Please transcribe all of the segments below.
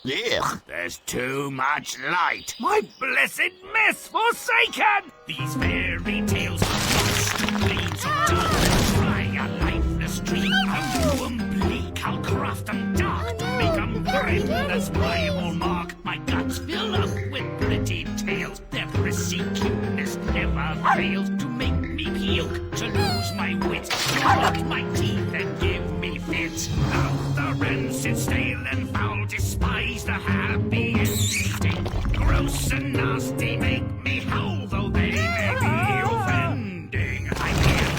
Ugh. There's too much light. My blessed mess forsaken! These fairy tales are lost to bleed, so don't try a lifeless dream. I'll do 'em bleak, I'll craft 'em dark, to make 'em grim. That's my hallmark. My guts fill up with pretty tales. Their prissy cuteness never fails to make me puke, to lose my wit, to cut my teeth and give me fits. Now the rancid, stale and foul, despise the happy and fleeting. Gross and nasty make me howl, though they may be offending. I hear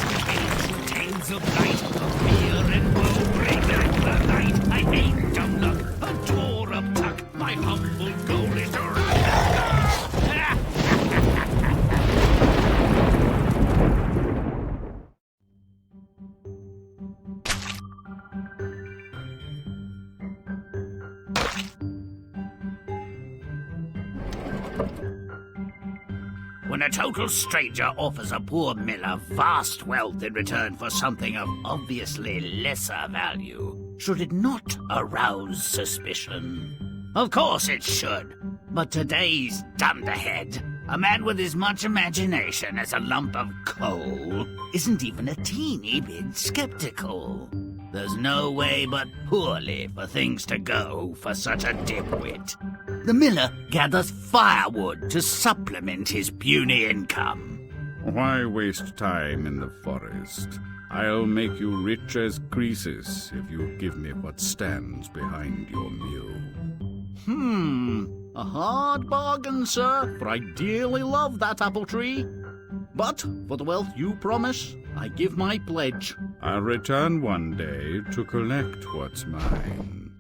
tales, tales of light, of fear and woe, bring back the light. I hate dumb luck, a door up tuck. My humble goal is to When a total stranger offers a poor miller vast wealth in return for something of obviously lesser value, should it not arouse suspicion? Of course it should, but today's dunderhead, a man with as much imagination as a lump of coal, isn't even a teeny bit skeptical. There's no way but poorly for things to go for such a dimwit. The miller gathers firewood to supplement his puny income. Why waste time in the forest? I'll make you rich as Croesus if you give me what stands behind your mule. A hard bargain, sir, for I dearly love that apple tree. But for the wealth you promise, I give my pledge. I'll return one day to collect what's mine.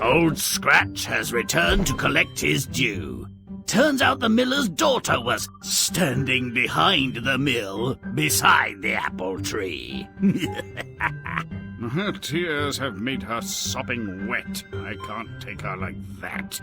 Old Scratch has returned to collect his due. Turns out the miller's daughter was standing behind the mill, beside the apple tree. Her tears have made her sopping wet. I can't take her like that.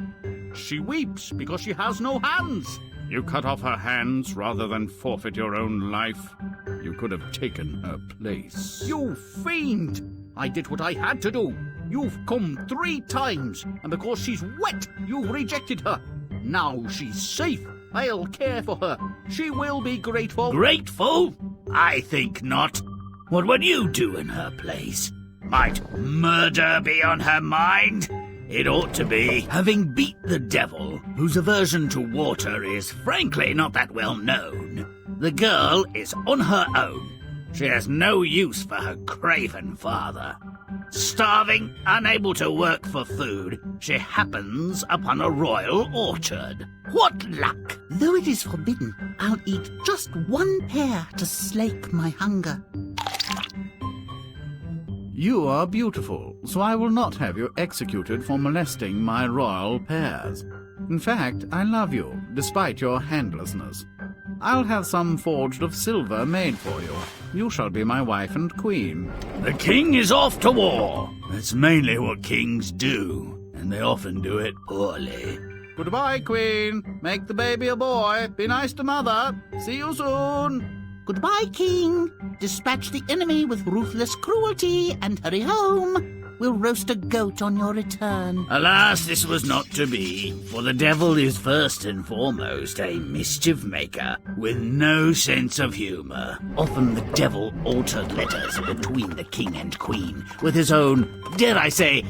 She weeps because she has no hands. You cut off her hands rather than forfeit your own life. You could have taken her place. You fiend! I did what I had to do. You've come 3 times, and because she's wet, you've rejected her. Now she's safe. I'll care for her. She will be grateful. Grateful? I think not. What would you do in her place? Might murder be on her mind? It ought to be. Having beat the devil, whose aversion to water is frankly not that well known, the girl is on her own. She has no use for her craven father. Starving, unable to work for food, she happens upon a royal orchard. What luck! Though it is forbidden, I'll eat just 1 pear to slake my hunger. You are beautiful, so I will not have you executed for molesting my royal pears. In fact, I love you, despite your handlessness. I'll have some forged of silver made for you. You shall be my wife and queen. The king is off to war. That's mainly what kings do, and they often do it poorly. Goodbye, queen. Make the baby a boy. Be nice to mother. See you soon. Goodbye, king. Dispatch the enemy with ruthless cruelty and hurry home. We'll roast a goat on your return. Alas, this was not to be, for the devil is first and foremost a mischief maker with no sense of humour. Often the devil altered letters between the king and queen with his own, dare I say,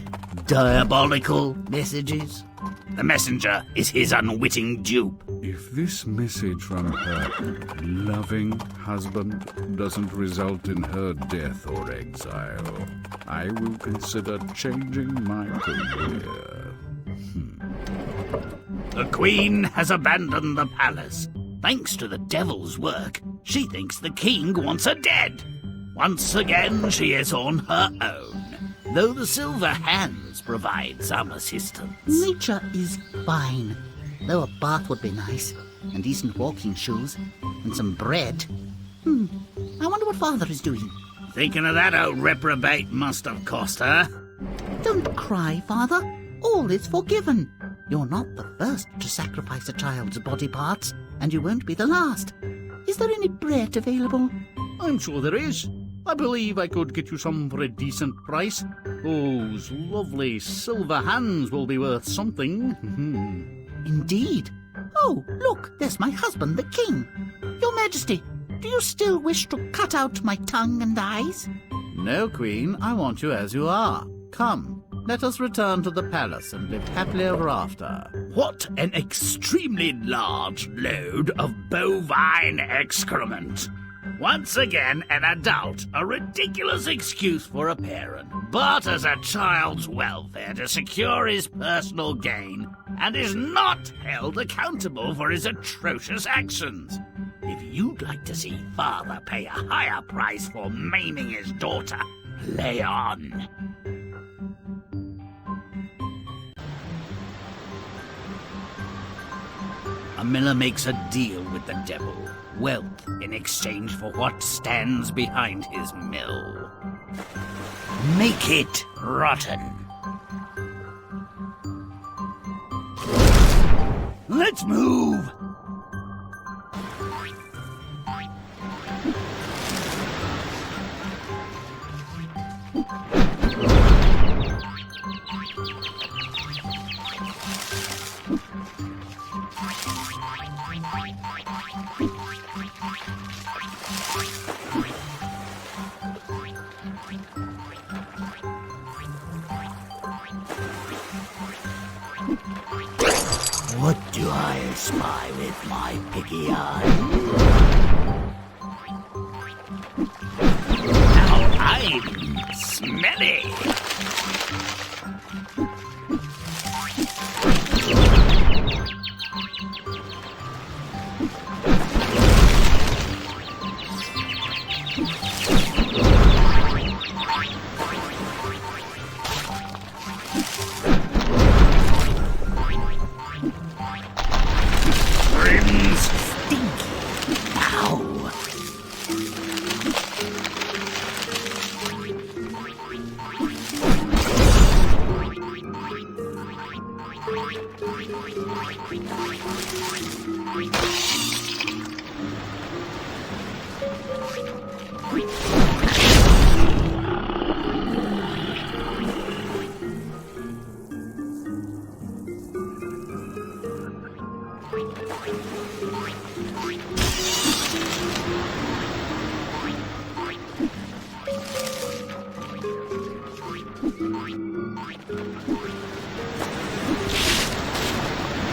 diabolical messages. The messenger is his unwitting dupe. If this message from her loving husband doesn't result in her death or exile, I will consider changing my career. The queen has abandoned the palace. Thanks to the devil's work, she thinks the king wants her dead. Once again, she is on her own, though the silver hands provide some assistance. Nature is fine, though a bath would be nice, and decent walking shoes, and some bread. I wonder what Father is doing. Thinking of that old reprobate must have cost her. Don't cry, Father. All is forgiven. You're not the first to sacrifice a child's body parts, and you won't be the last. Is there any bread available? I'm sure there is. I believe I could get you some for a decent price. Those lovely silver hands will be worth something. Indeed. Oh, look, there's my husband, the king. Your Majesty, do you still wish to cut out my tongue and eyes? No, Queen, I want you as you are. Come, let us return to the palace and live happily ever after. What an extremely large load of bovine excrement. Once again, an adult, a ridiculous excuse for a parent, barters a child's welfare to secure his personal gain, and is not held accountable for his atrocious actions. If you'd like to see father pay a higher price for maiming his daughter, play on. A miller makes a deal with the devil, wealth in exchange for what stands behind his mill. Make it rotten. Let's move! What do I spy with my picky eye? Now I'm smelly. Grimm's stinky.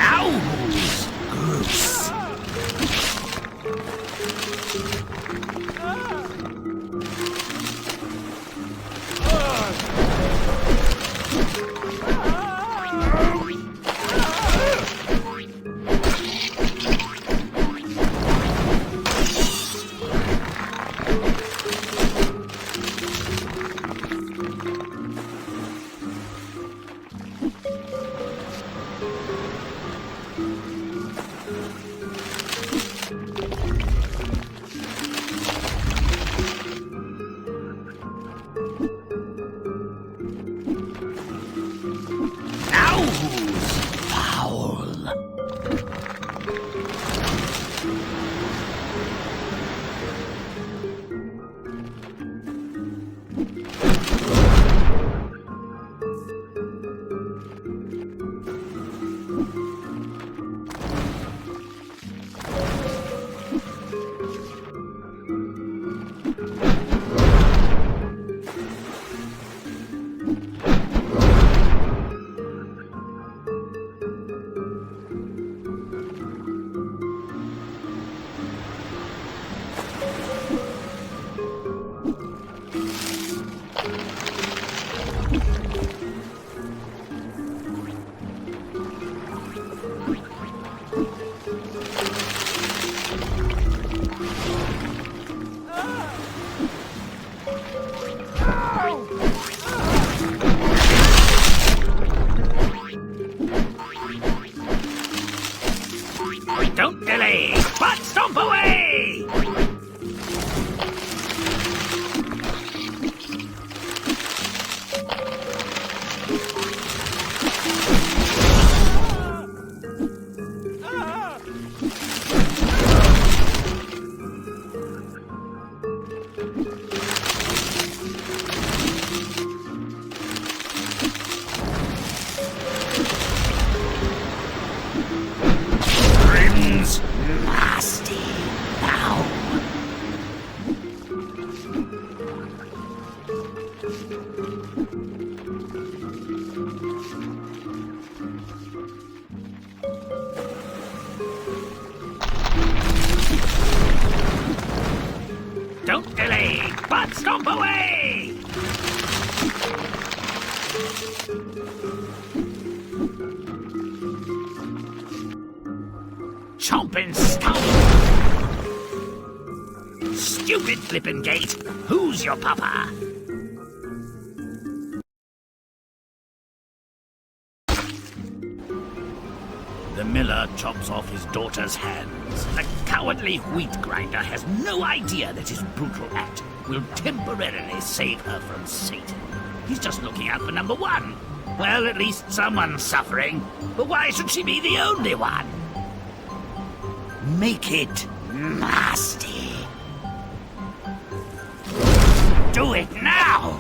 Ow! Gross. Don't delay, but stomp away! Chomp and stomp! Stupid flippin' gate! Who's your papa? The miller chops off his daughter's hands. The cowardly wheat grinder has no idea that his brutal act will temporarily save her from Satan. He's just looking out for number one. Well, at least someone's suffering. But why should she be the only one? Make it nasty. Do it now!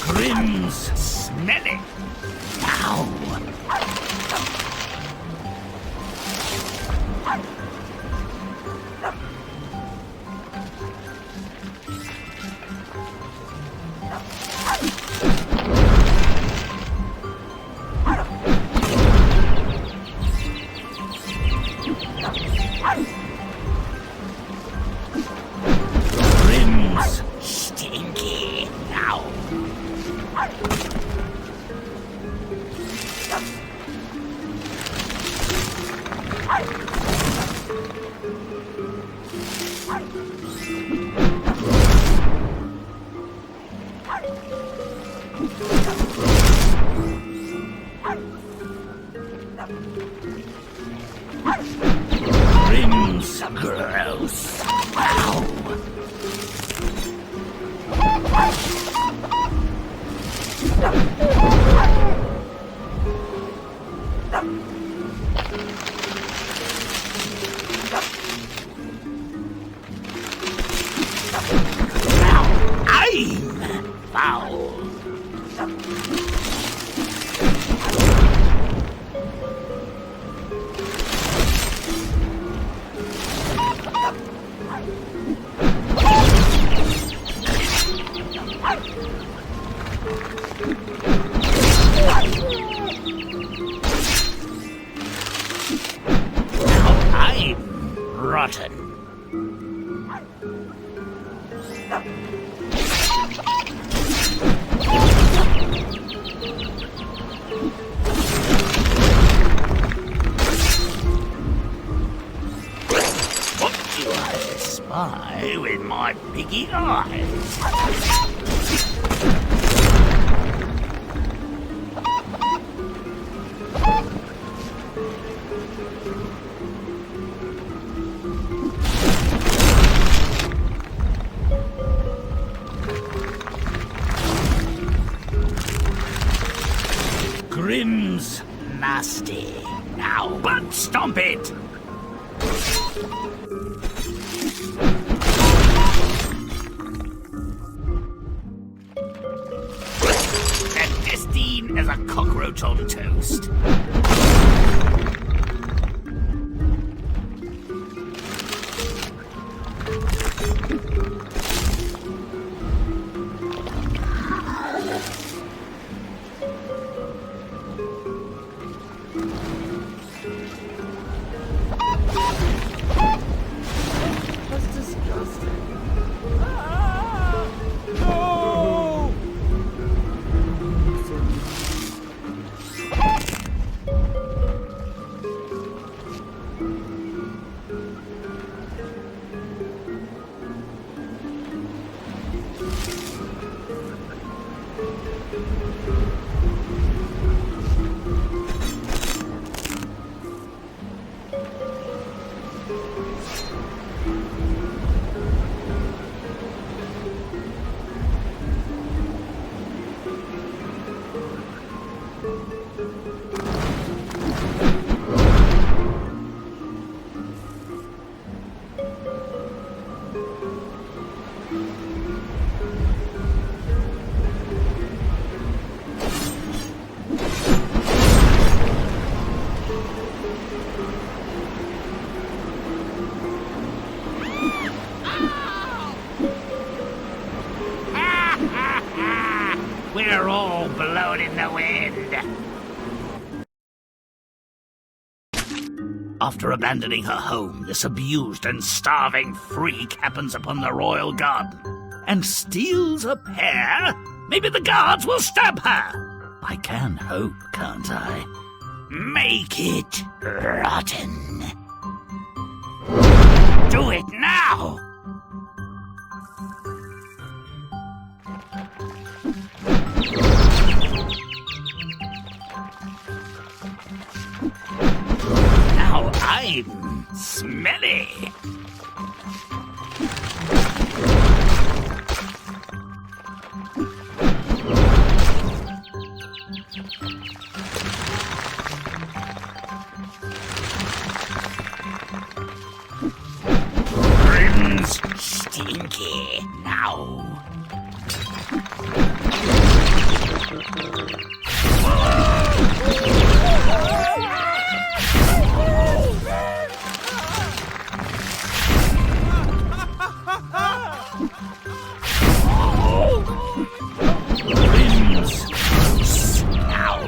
Grimm's smelly. Now. Grimm's stinky. Now. Grimm's gross. Ow. Now I'm foul. Now I'm rotten. What do I spy with my piggy eyes? Grimm's nasty. Now, butt stomp it! Clandestine as a cockroach on toast. That's disgusting. They're all blown in the wind. After abandoning her home, this abused and starving freak happens upon the royal garden and steals a pear. Maybe the guards will stab her. I can hope, can't I? Make it rotten. Do it now! Now I'm smelly. Grimm's stinky now. Grimm's gross now.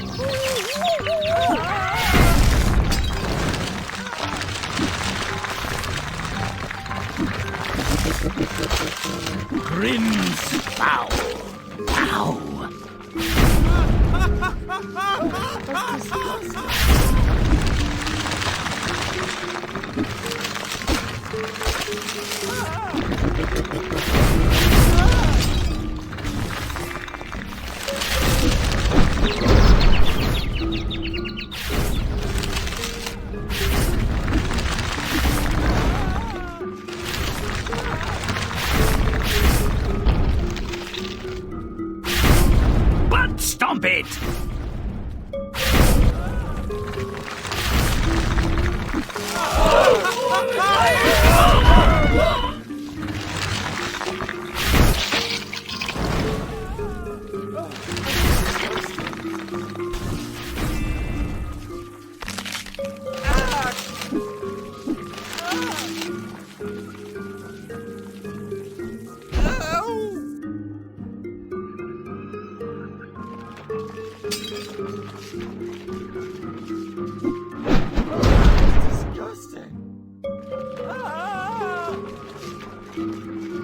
Grimm's foul now. That's disgusting. Butt stomp it! Disgusting.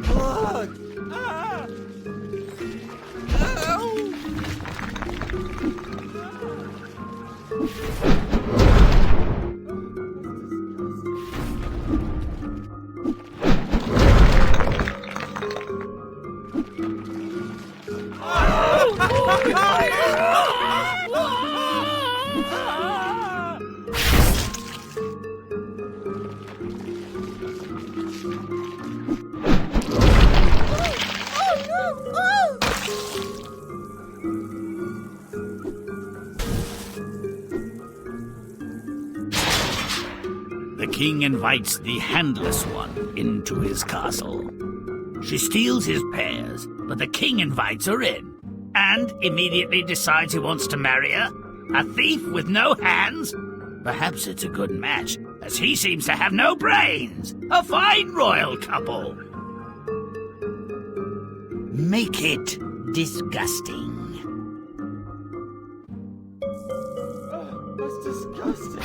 Blood. The king invites the handless one into his castle. She steals his pears, but the king invites her in and immediately decides he wants to marry her. A thief with no hands? Perhaps it's a good match, as he seems to have no brains. A fine royal couple. Make it disgusting. That's disgusting.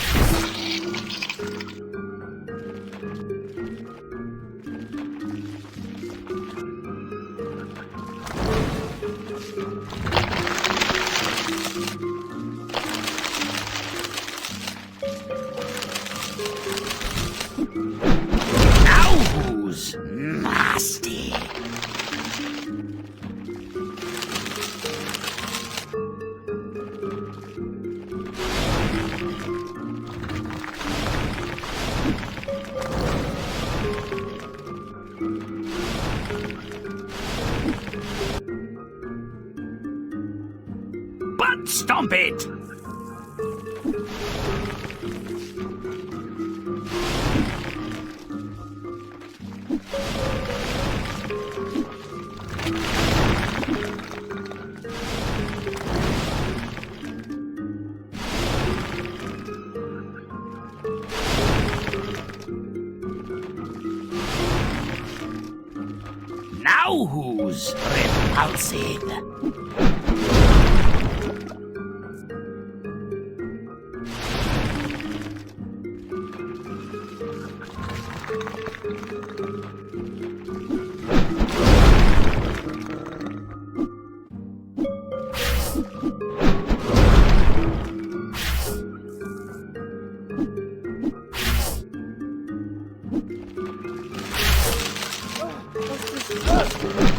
Now who's nasty? Butt stomp it! Now who's repulsive? That's disgusting.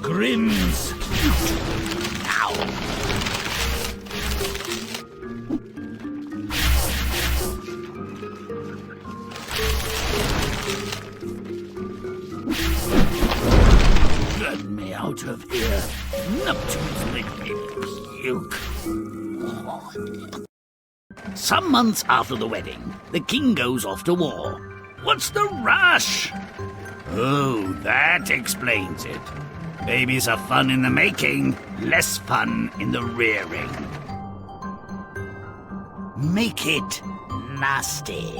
Grimm's now. Get me out of here. Nuptials make me puke. Some months after the wedding, the king goes off to war. What's the rush? Oh, that explains it. Babies are fun in the making, less fun in the rearing. Make it nasty.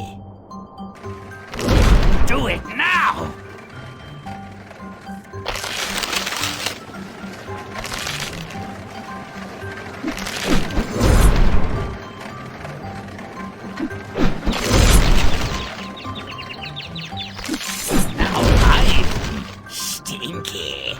Do it now! Now I'm stinky.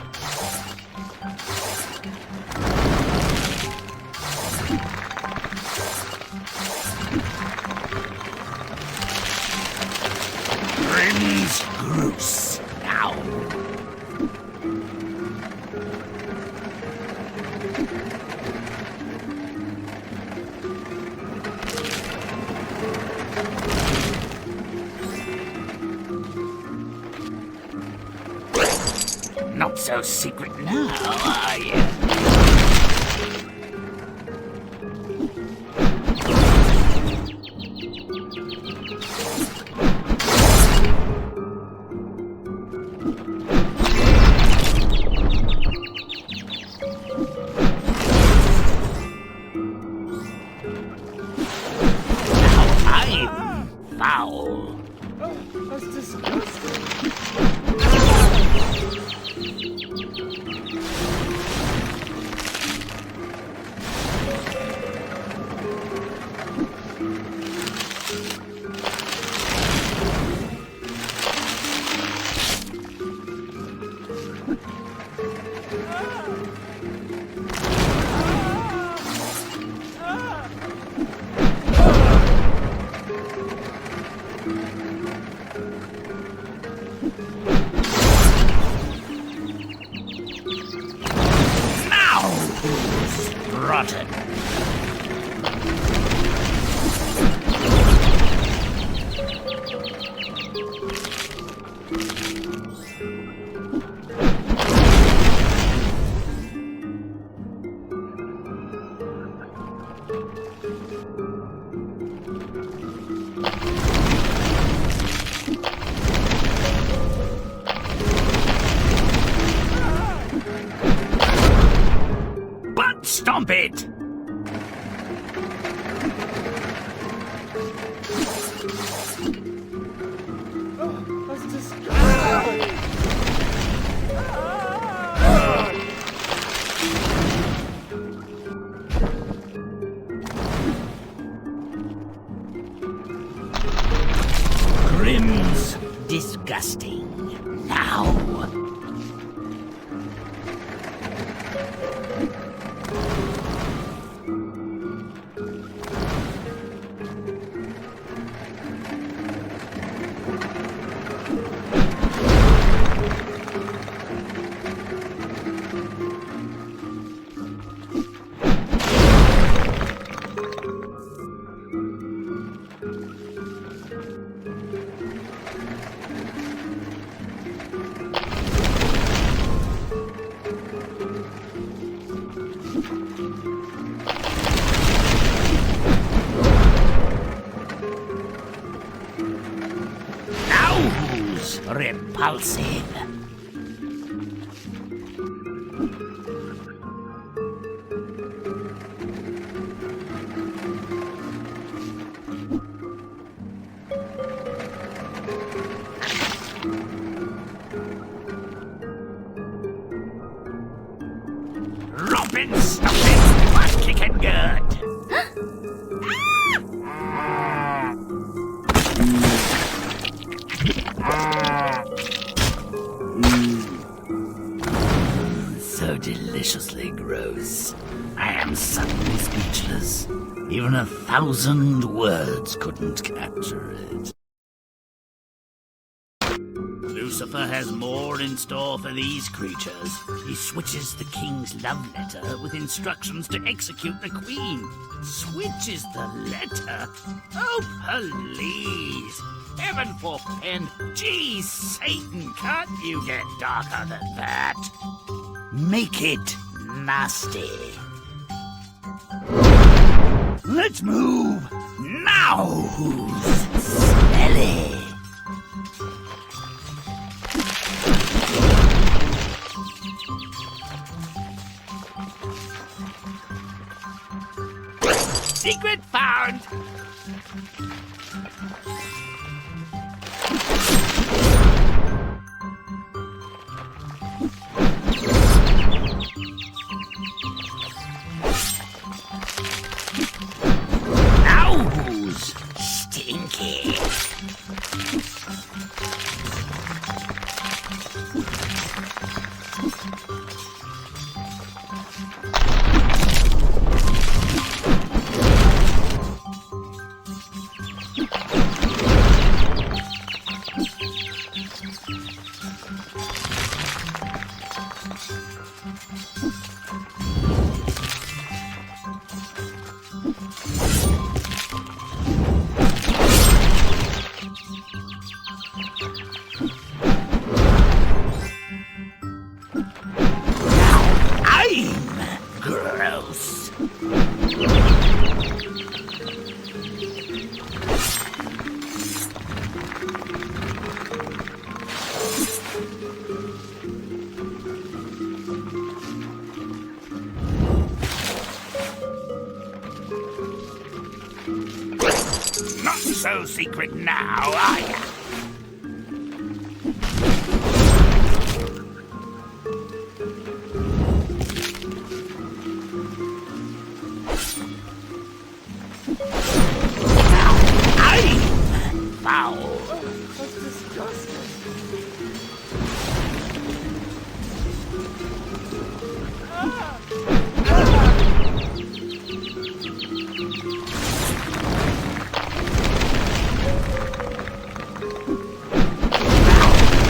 Grimm's Gross now. Not so secret now, are you? Foul. That's disgusting. Rotten. Butt stomp it! That's disgusting. Grimm's disgusting. Now. Repulsive. Stop it! Butt kicking good! So deliciously gross. I am suddenly speechless. Even 1,000 words couldn't capture it. Lucifer has more in store for these creatures. He switches the king's love letter with instructions to execute the queen. Switches the letter? Oh, please! Heaven forfend! Gee, Satan, can't you get darker than that? Make it nasty. Let's move! Now who's smelly? Secret found! Now who's stinky? I'm gross. Not so secret now, are ya? I'm foul. That's disgusting.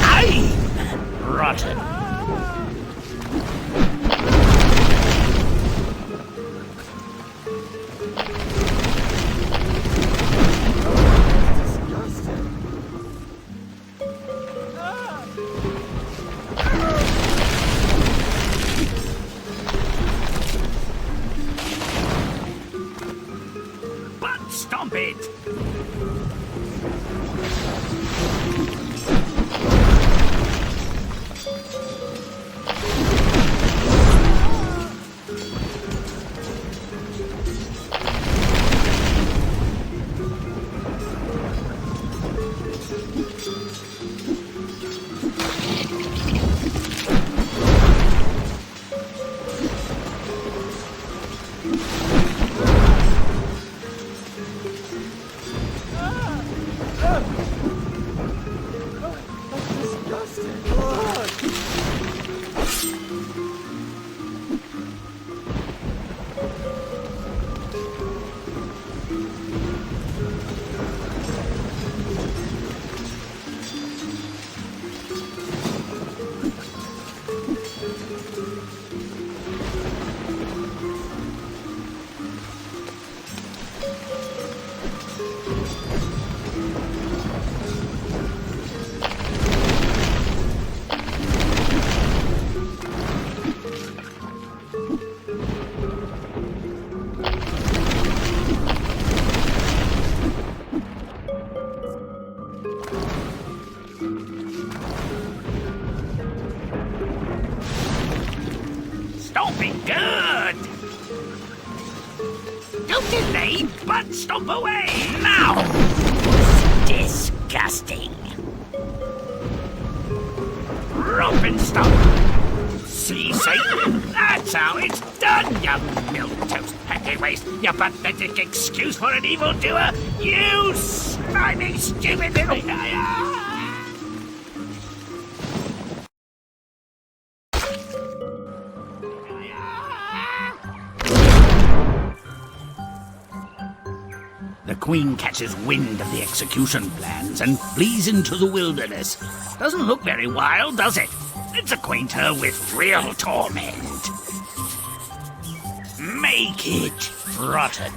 I'm rotten. Butt stomp it. That's disgusting. Ugh. Stomping good. Don't delay, but stomp away now. Disgusting. Romp and stomp. See, Satan? That's how it's done, you milquetoast petty waste, you pathetic excuse for an evildoer, you slimy, stupid little... The Queen catches wind of the execution plans and flees into the wilderness. Doesn't look very wild, does it? Let's acquaint her with real torment. Make it rotten.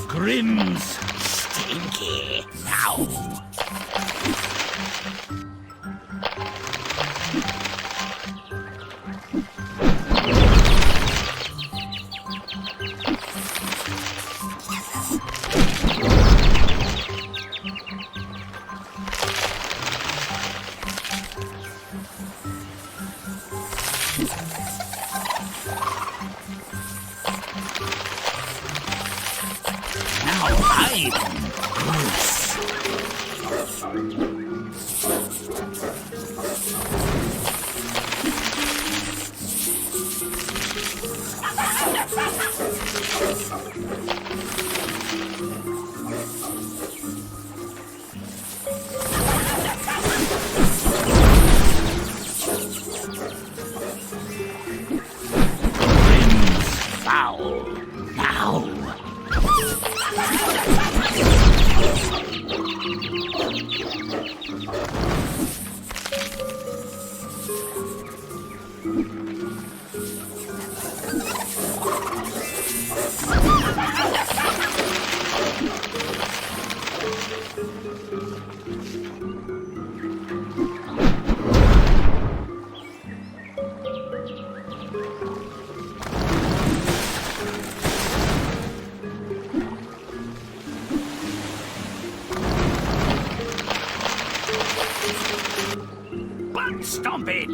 Grimm's stinky now. Stomp it!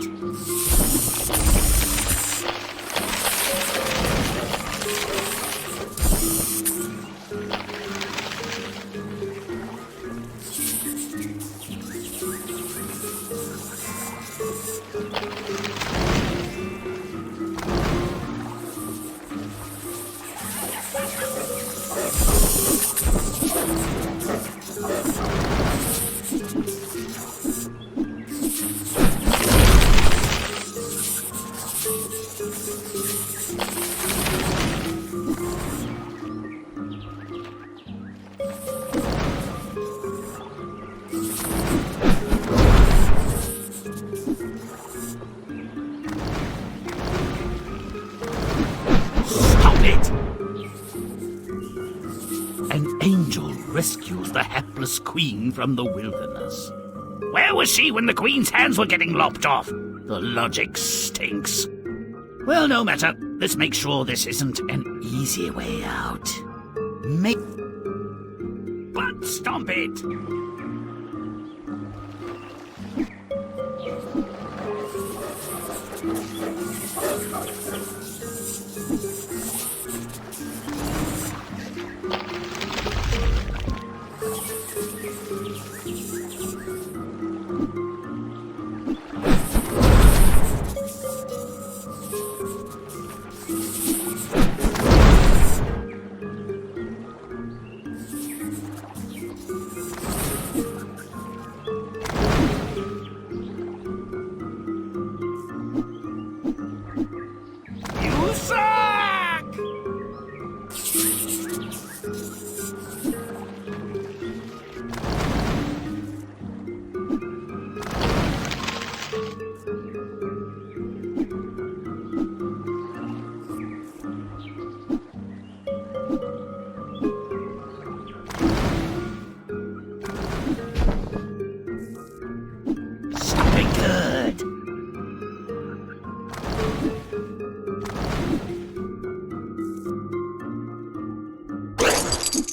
Rescues the hapless queen from the wilderness. Where was she when the queen's hands were getting lopped off? The logic stinks. Well, no matter. Let's make sure this isn't an easy way out. Butt stomp it!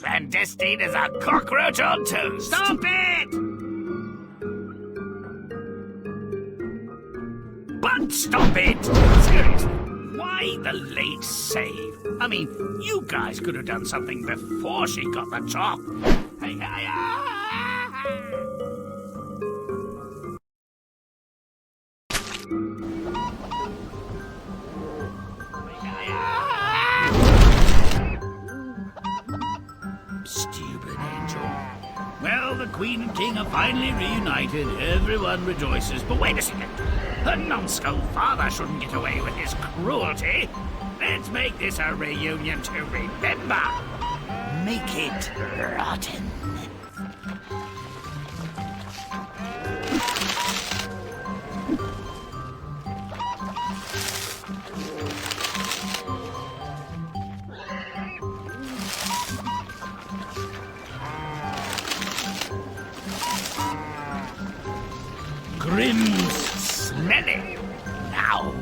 Clandestine as a cockroach on toast. Stop it! Butt stop it! Seriously, why the late save? I mean, you guys could have done something before she got the top. Hey, hey, Stupid angel. Well, the Queen and King are finally reunited. Everyone rejoices. But wait a second. Her numbskull father shouldn't get away with his cruelty. Let's make this a reunion to remember. Make it rotten. Grimm's smelly. Now.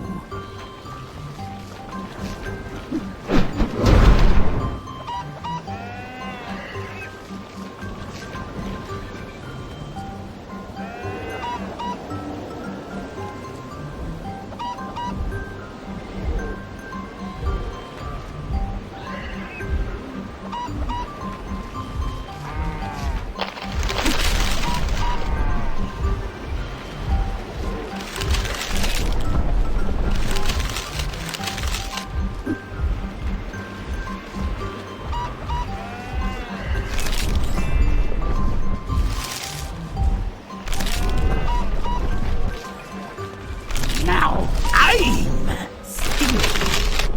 Now I'm stinky.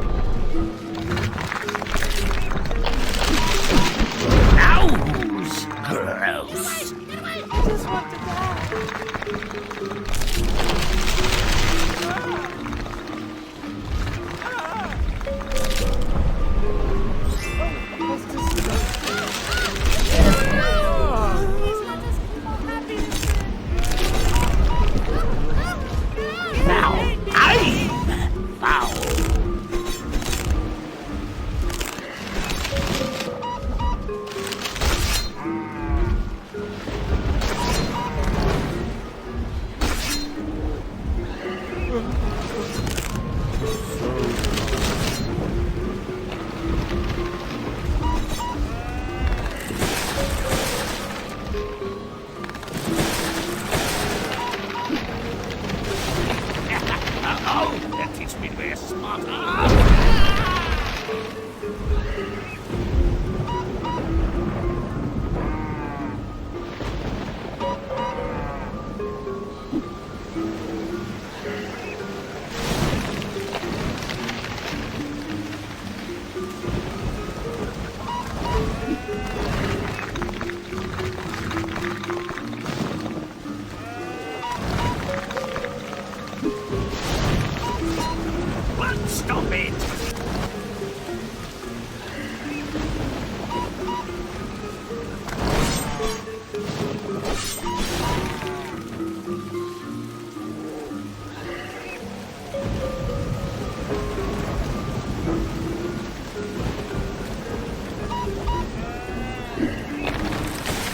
Now who's gross? I just want to die. Now I'm foul. Oh, that teach me to be a smart What? Stop it!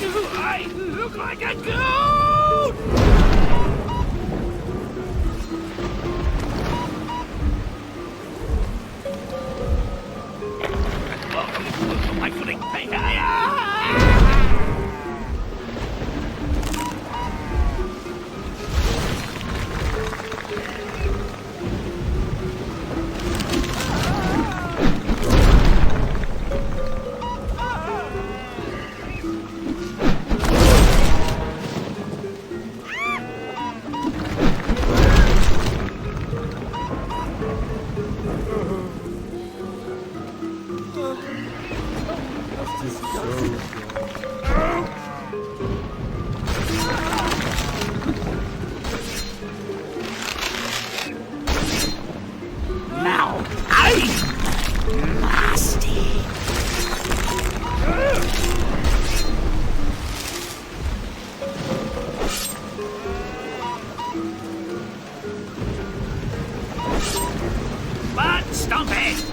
Do I look like a goat? My footing. Hey, hey, Now I'm nasty. But stop it!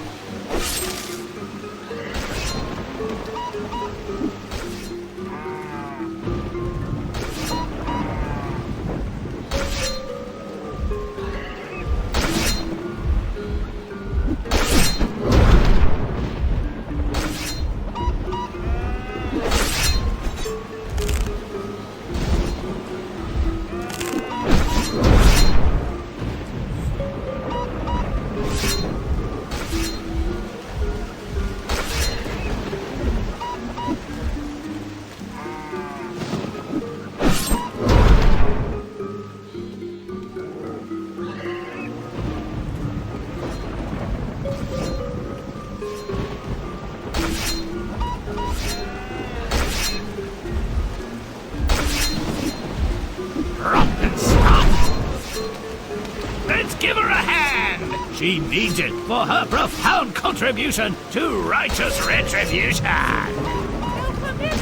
She needs it for her profound contribution to righteous retribution.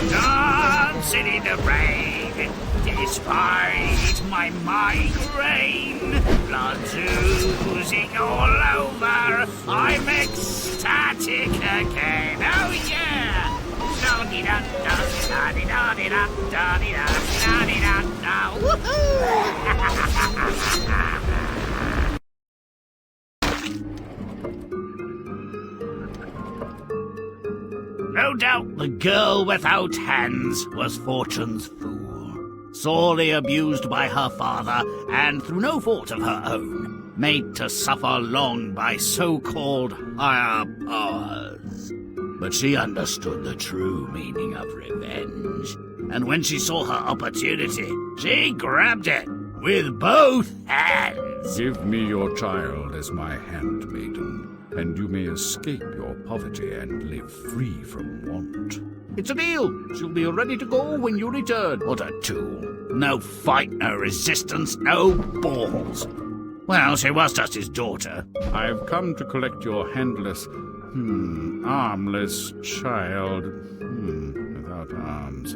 Dancing in the rain, despite my migraine, blood's oozing all over, I'm ecstatic again. Oh yeah! Da-dee-da-da-da-dee-da-dee-da-da-dee-da-da-dee-da. Woohoo! No doubt the girl without hands was Fortune's fool, sorely abused by her father and through no fault of her own, made to suffer long by so-called higher powers. But she understood the true meaning of revenge, and when she saw her opportunity, she grabbed it with both hands. Give me your child as my handmaiden, and you may escape your poverty and live free from want. It's a deal. She'll be ready to go when you return. What a tool. No fight, no resistance, no balls. Well, she was just his daughter. I've come to collect your handless, armless child, without arms.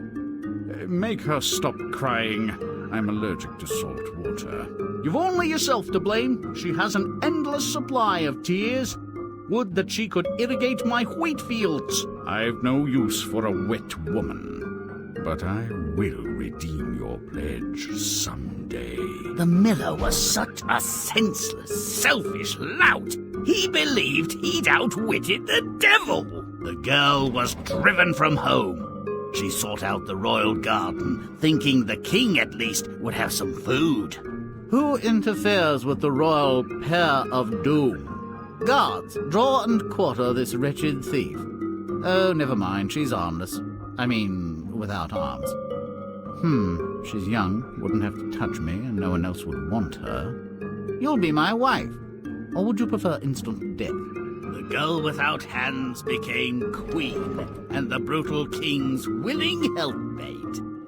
Make her stop crying. I'm allergic to salt water. You've only yourself to blame. She has an endless supply of tears. Would that she could irrigate my wheat fields. I've no use for a wet woman, but I will redeem your pledge someday. The miller was such a senseless, selfish lout. He believed he'd outwitted the devil. The girl was driven from home. She sought out the royal garden, thinking the king at least would have some food. Who interferes with the royal pair of doom? Guards, draw and quarter this wretched thief. Oh, never mind, she's armless. I mean, without arms. She's young, wouldn't have to touch me, and no one else would want her. You'll be my wife. Or would you prefer instant death? The girl without hands became queen, and the brutal king's willing helpmate.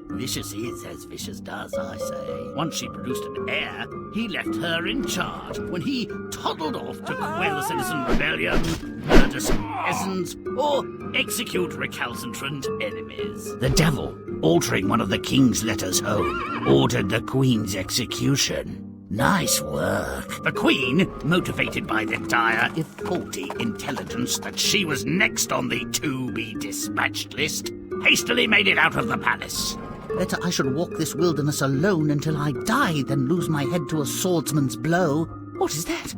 Vicious is as vicious does, I say. Once she produced an heir, he left her in charge when he toddled off to quell the citizen rebellion, murder some peasants, or execute recalcitrant enemies. The devil, altering one of the king's letters home, ordered the queen's execution. Nice work. The queen, motivated by the dire, if faulty intelligence that she was next on the to-be-dispatched list, hastily made it out of the palace. Better I should walk this wilderness alone until I die than lose my head to a swordsman's blow. What is that?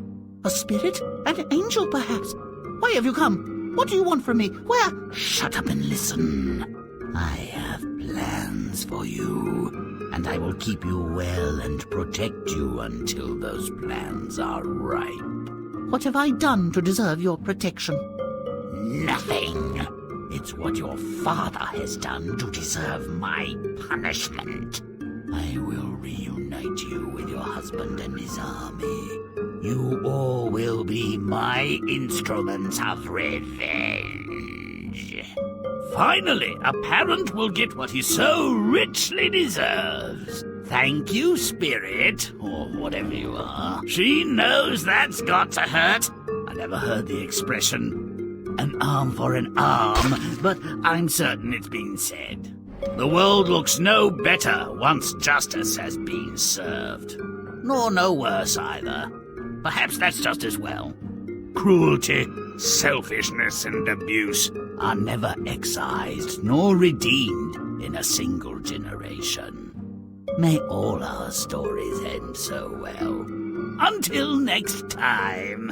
A spirit? An angel, perhaps? Why have you come? What do you want from me? Where? Shut up and listen. I have plans for you, and I will keep you well and protect you until those plans are ripe. What have I done to deserve your protection? Nothing. It's what your father has done to deserve my punishment. I will reunite you with your husband and his army. You all will be my instruments of revenge. Finally, a parent will get what he so richly deserves. Thank you, spirit, or whatever you are. She knows that's got to hurt. I never heard the expression, an arm for an arm, but I'm certain it's been said. The world looks no better once justice has been served. Nor no worse either. Perhaps that's just as well. Cruelty, selfishness, and abuse are never excised nor redeemed in a single generation. May all our stories end so well. Until next time.